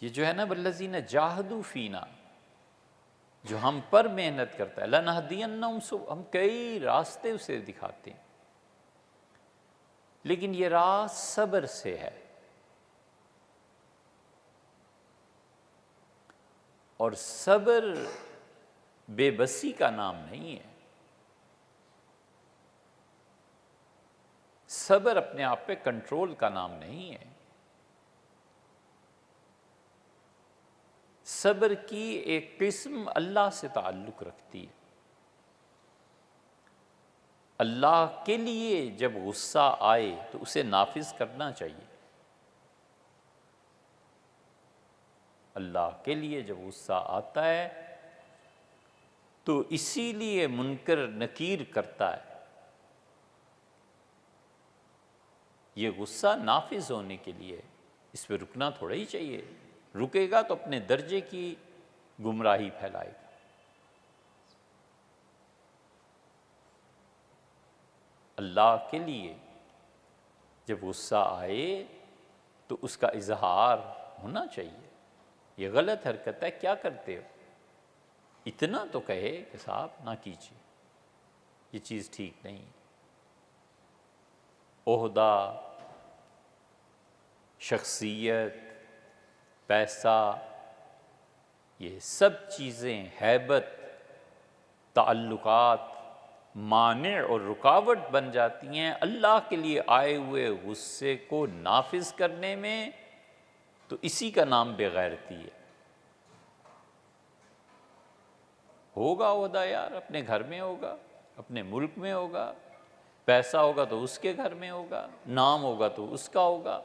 یہ جو ہے نا والذین جاہدوا فینا، جو ہم پر محنت کرتا ہے، لنہدینہم ہم کئی راستے اسے دکھاتے ہیں، لیکن یہ راہ صبر سے ہے، اور صبر بے بسی کا نام نہیں ہے۔ صبر اپنے آپ پہ کنٹرول کا نام نہیں ہے۔ صبر کی ایک قسم اللہ سے تعلق رکھتی ہے۔ اللہ کے لیے جب غصہ آئے تو اسے نافذ کرنا چاہیے۔ اللہ کے لیے جب غصہ آتا ہے تو اسی لیے منکر نکیر کرتا ہے۔ یہ غصہ نافذ ہونے کے لیے، اس پہ رکنا تھوڑا ہی چاہیے، رکے گا تو اپنے درجے کی گمراہی پھیلائے گا۔ اللہ کے لیے جب غصہ آئے تو اس کا اظہار ہونا چاہیے۔ یہ غلط حرکت ہے، کیا کرتے ہو؟ اتنا تو کہے کہ صاحب نہ کیجیے، یہ چیز ٹھیک نہیں۔ عہدہ، شخصیت، پیسہ، یہ سب چیزیں ہیبت، تعلقات مانع اور رکاوٹ بن جاتی ہیں اللہ کے لیے آئے ہوئے غصے کو نافذ کرنے میں، تو اسی کا نام بے غیرتی ہے۔ ہوگا عہدہ یار، اپنے گھر میں ہوگا، اپنے ملک میں ہوگا، پیسہ ہوگا تو اس کے گھر میں ہوگا، نام ہوگا تو اس کا ہوگا۔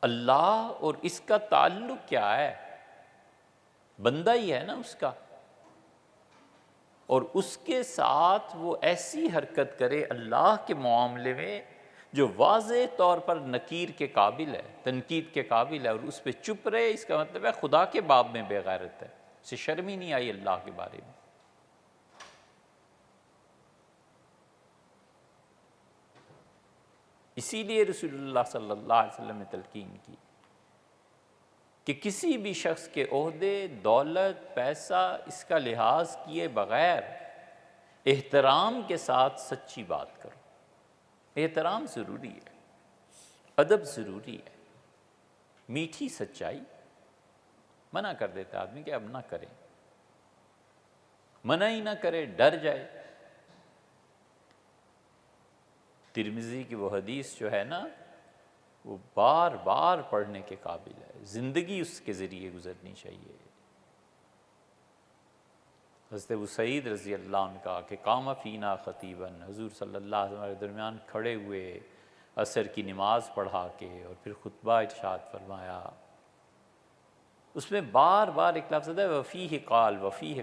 اللہ اور اس کا تعلق کیا ہے؟ بندہ ہی ہے نا اس کا، اور اس کے ساتھ وہ ایسی حرکت کرے اللہ کے معاملے میں جو واضح طور پر نکیر کے قابل ہے، تنقید کے قابل ہے، اور اس پہ چپ رہے، اس کا مطلب ہے خدا کے باب میں بے غیرت ہے، اسے شرم ہی نہیں آئی اللہ کے بارے میں۔ اسی لیے رسول اللہ صلی اللہ علیہ وسلم نے تلقین کی کہ کسی بھی شخص کے عہدے، دولت، پیسہ، اس کا لحاظ کیے بغیر احترام کے ساتھ سچی بات کرو۔ احترام ضروری ہے، ادب ضروری ہے، میٹھی سچائی۔ منع کر دیتا آدمی کہ اب نہ کریں، منع ہی نہ کرے، ڈر جائے۔ ترمذی کی وہ حدیث جو ہے نا، وہ بار بار پڑھنے کے قابل ہے، زندگی اس کے ذریعے گزرنی چاہیے۔ حضرت ابو سعید رضی اللہ عنہ کا کہ قام فینا خطیباً، حضور صلی اللہ علیہ وسلم کے درمیان کھڑے ہوئے، عصر کی نماز پڑھا کے اور پھر خطبہ ارشاد فرمایا۔ اس میں بار بار ایک لفظ ہے وفیہ قال، وفیہ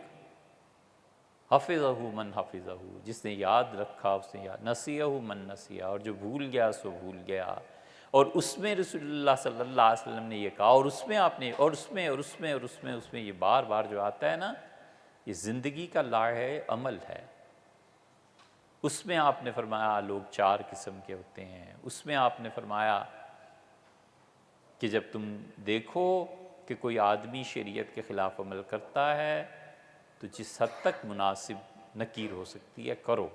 حفظہ من حفظہ، جس نے یاد رکھا اس نے یاد، نسیہ من نسیہ، اور جو بھول گیا سو بھول گیا۔ اور اس میں رسول اللہ صلی اللہ علیہ وسلم نے یہ کہا، اور اس میں آپ نے، اور اس میں، اور اس میں، اور اس میں، اس میں، یہ بار بار جو آتا ہے نا، یہ زندگی کا لاڑ عمل ہے۔ اس میں آپ نے فرمایا لوگ چار قسم کے ہوتے ہیں۔ اس میں آپ نے فرمایا کہ جب تم دیکھو کہ کوئی آدمی شریعت کے خلاف عمل کرتا ہے تو جس حد تک مناسب نکیر ہو سکتی ہے کرو۔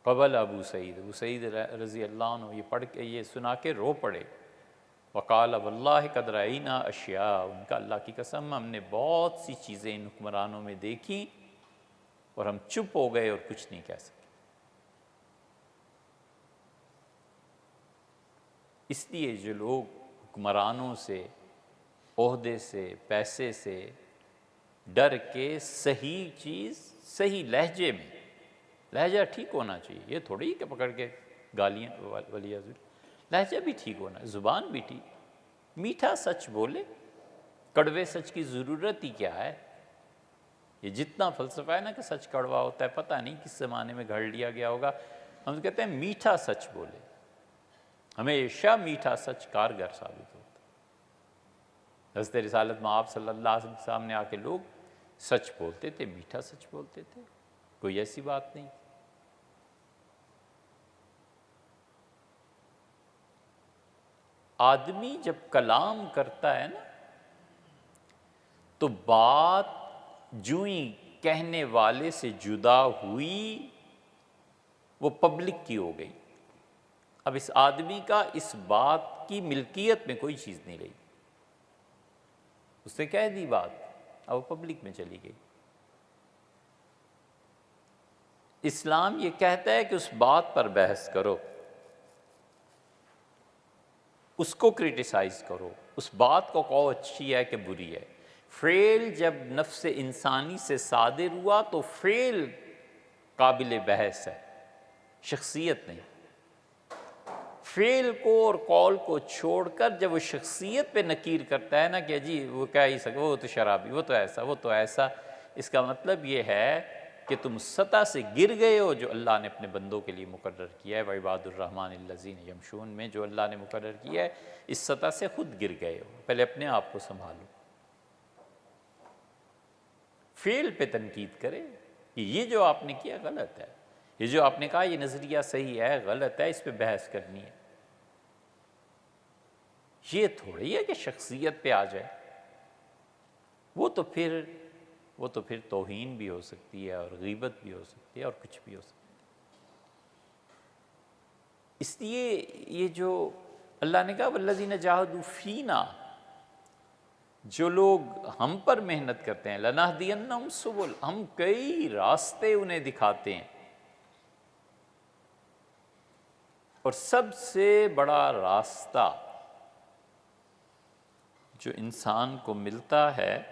قبل ابو سعید رضی اللہ عنہ یہ پڑھ کے، یہ سنا کے رو پڑے۔ وقال واللہ قد رأینا اشیاء، ان کا اللہ کی قسم ہم نے بہت سی چیزیں ان حکمرانوں میں دیکھی اور ہم چپ ہو گئے اور کچھ نہیں کہہ سکے۔ اس لیے جو لوگ حکمرانوں سے، عہدے سے، پیسے سے ڈر کے صحیح چیز صحیح لہجے میں، لہجہ ٹھیک ہونا چاہیے، یہ تھوڑی کہ پکڑ کے گالیاں ولی عزوجل، لہجہ بھی ٹھیک ہونا ہے، زبان بھی ٹھیک، میٹھا سچ بولے۔ کڑوے سچ کی ضرورت ہی کیا ہے؟ یہ جتنا فلسفہ ہے نا کہ سچ کڑوا ہوتا ہے، پتہ نہیں کس زمانے میں گھڑ لیا گیا ہوگا۔ ہم تو کہتے ہیں میٹھا سچ بولے، ہمیشہ میٹھا سچ کارگر ثابت ہوتا ہے۔ حضرت رسالت مآب صلی اللہ علیہ وسلم کے سامنے آ کے لوگ سچ بولتے تھے، میٹھا سچ بولتے تھے، کوئی ایسی بات نہیں۔ آدمی جب کلام کرتا ہے نا تو بات جوئیں کہنے والے سے جدا ہوئی وہ پبلک کی ہو گئی. اب اس آدمی کا اس بات کی ملکیت میں کوئی چیز نہیں رہی. اس نے کہہ دی بات، اب وہ پبلک میں چلی گئی. اسلام یہ کہتا ہے کہ اس بات پر بحث کرو، اس کو کرٹیسائز کرو، اس بات کو کہو اچھی ہے کہ بری ہے. فعل جب نفس انسانی سے صادر ہوا تو فعل قابل بحث ہے، شخصیت نہیں. فعل کو اور قول کو چھوڑ کر جب وہ شخصیت پہ نکیر کرتا ہے نا کہ جی وہ کہہ ہی سکے، وہ تو شرابی، وہ تو ایسا، وہ تو ایسا، اس کا مطلب یہ ہے کہ تم سطح سے گر گئے ہو جو اللہ نے اپنے بندوں کے لیے مقرر کیا ہے. وعباد الرحمن الذین یمشون میں جو اللہ نے مقرر کیا ہے اس سطح سے خود گر گئے ہو. پہلے اپنے آپ کو سنبھالو. فعل پہ تنقید کرے کہ یہ جو آپ نے کیا غلط ہے، یہ جو آپ نے کہا یہ نظریہ صحیح ہے غلط ہے، اس پہ بحث کرنی ہے. یہ تھوڑی ہے کہ شخصیت پہ آ جائے. وہ تو پھر توہین بھی ہو سکتی ہے اور غیبت بھی ہو سکتی ہے اور کچھ بھی ہو سکتی ہے. اس لیے یہ جو اللہ نے کہا والذین جاہدوا فینا، جو لوگ ہم پر محنت کرتے ہیں، لنہدینہم سبل، ہم کئی راستے انہیں دکھاتے ہیں. اور سب سے بڑا راستہ جو انسان کو ملتا ہے،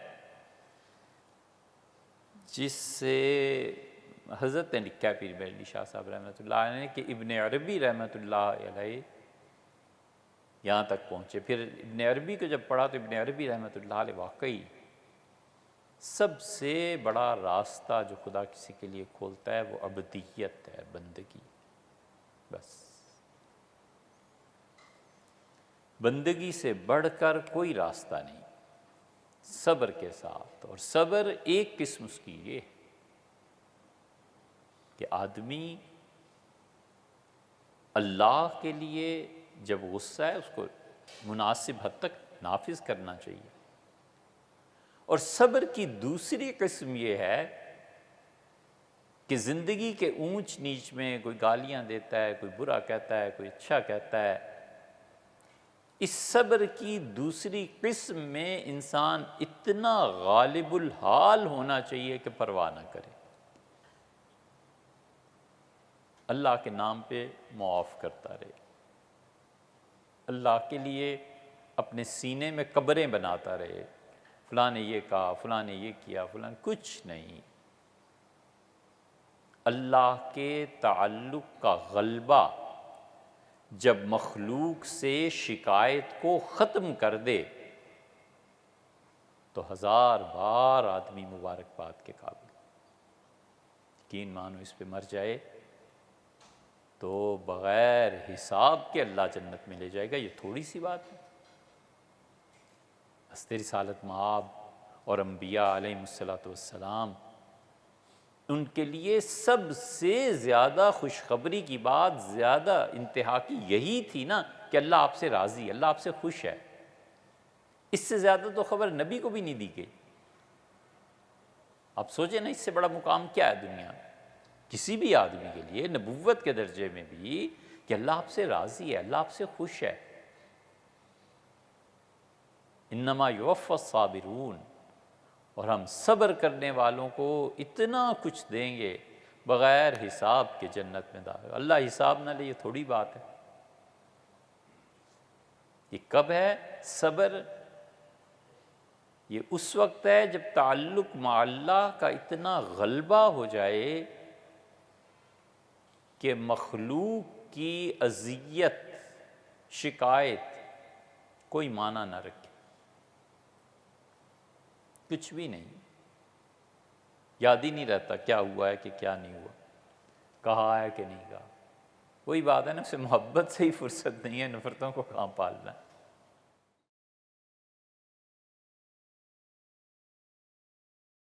جس سے حضرت نے لکھا پیر بریلوی شاہ صاحب رحمۃ اللہ علیہ نے کہ ابن عربی رحمۃ اللہ علیہ یہاں تک پہنچے. پھر ابن عربی کو جب پڑھا تو ابن عربی رحمۃ اللہ علیہ واقعی سب سے بڑا راستہ جو خدا کسی کے لیے کھولتا ہے وہ عبدیت ہے، بندگی. بس بندگی سے بڑھ کر کوئی راستہ نہیں، صبر کے ساتھ. اور صبر ایک قسم اس کی یہ کہ آدمی اللہ کے لیے جب غصہ ہے اس کو مناسب حد تک نافذ کرنا چاہیے. اور صبر کی دوسری قسم یہ ہے کہ زندگی کے اونچ نیچ میں کوئی گالیاں دیتا ہے، کوئی برا کہتا ہے، کوئی اچھا کہتا ہے، اس صبر کی دوسری قسم میں انسان اتنا غالب الحال ہونا چاہیے کہ پرواہ نہ کرے. اللہ کے نام پہ معاف کرتا رہے، اللہ کے لیے اپنے سینے میں قبریں بناتا رہے. فلاں نے یہ کہا، فلاں نے یہ کیا، فلاں کچھ نہیں. اللہ کے تعلق کا غلبہ جب مخلوق سے شکایت کو ختم کر دے تو 1000 بار آدمی مبارکباد کے قابل. یقین مانو اس پہ مر جائے تو بغیر حساب کے اللہ جنت میں لے جائے گا. یہ تھوڑی سی بات ہے. ہست رسالت مآب اور انبیاء علیہ السلام، ان کے لیے سب سے زیادہ خوشخبری کی بات، زیادہ انتہا کی یہی تھی نا کہ اللہ آپ سے راضی ہے، اللہ آپ سے خوش ہے. اس سے زیادہ تو خبر نبی کو بھی نہیں دی گئی. آپ سوچیں نا اس سے بڑا مقام کیا ہے دنیا میں کسی بھی آدمی کے لیے نبوت کے درجے میں بھی کہ اللہ آپ سے راضی ہے، اللہ آپ سے خوش ہے. انما یوفی الصابرون، اور ہم صبر کرنے والوں کو اتنا کچھ دیں گے بغیر حساب کے جنت میں داخل. اللہ حساب نہ لے یہ تھوڑی بات ہے. یہ کب ہے صبر؟ یہ اس وقت ہے جب تعلق مع اللہ کا اتنا غلبہ ہو جائے کہ مخلوق کی اذیت، شکایت کوئی معنی نہ رکھے. کچھ بھی نہیں، یاد ہی نہیں رہتا کیا ہوا ہے کہ کیا نہیں ہوا، کہا ہے کہ نہیں کہا. وہی بات ہے نا، اسے محبت سے ہی فرصت نہیں ہے، نفرتوں کو کہاں پالنا ہے.